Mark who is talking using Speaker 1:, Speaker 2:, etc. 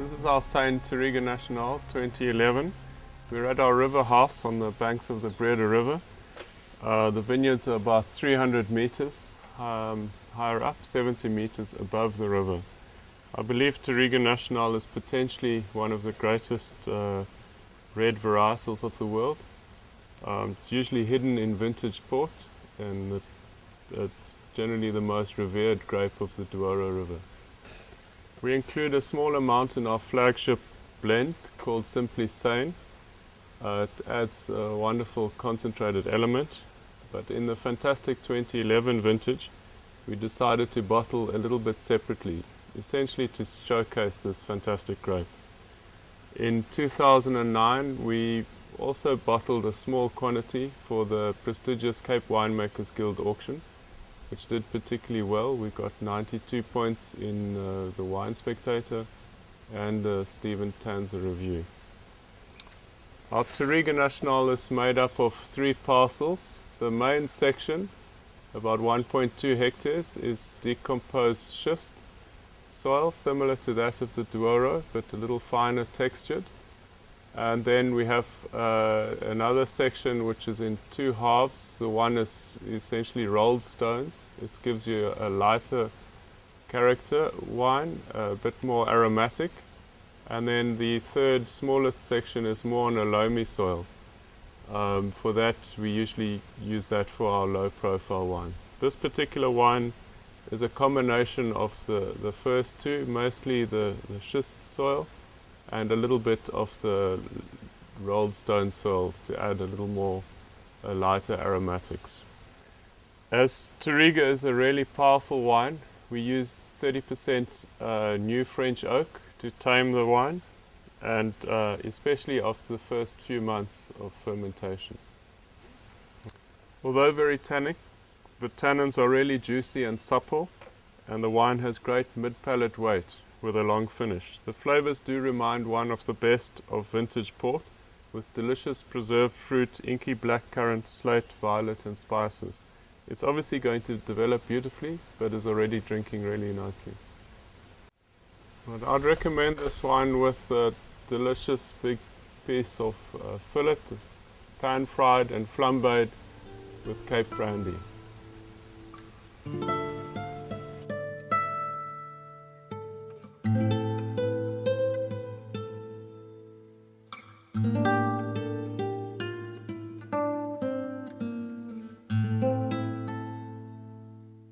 Speaker 1: This is our Sijnn Touriga Nacional 2011. We're at our river house on the banks of the Breda River. The vineyards are about 300 meters higher up, 70 meters above the river. I believe Touriga Nacional is potentially one of the greatest red varietals of the world. It's usually hidden in vintage port, and it's generally the most revered grape of the Douro River. We include a small amount in our flagship blend called simply Sijnn. It adds a wonderful concentrated element, but in the fantastic 2011 vintage we decided to bottle a little bit separately, essentially to showcase this fantastic grape. In 2009 we also bottled a small quantity for the prestigious Cape Winemakers Guild auction, which did particularly well. We got 92 points in the Wine Spectator and the Stephen Tanzer review. Our Touriga Nacional is made up of 3 parcels. The main section, about 1.2 hectares, is decomposed schist soil, similar to that of the Douro, but a little finer textured. And then we have another section which is in 2 halves. The one is essentially rolled stones. It gives you a lighter character wine, a bit more aromatic. And then the third smallest section is more on a loamy soil. For that we usually use that for our low profile wine. This particular wine is a combination of the first 2, mostly the schist soil, and a little bit of the rolled stone soil to add a little more lighter aromatics. As Touriga is a really powerful wine, we use 30% new French oak to tame the wine, and especially after the first few months of fermentation. Although very tannic, the tannins are really juicy and supple, and the wine has great mid-palate weight with a long finish. The flavors do remind one of the best of vintage port, with delicious preserved fruit, inky blackcurrant, slate, violet and spices. It's obviously going to develop beautifully, but is already drinking really nicely. But I'd recommend this wine with a delicious big piece of fillet, pan-fried and flambéed with Cape brandy.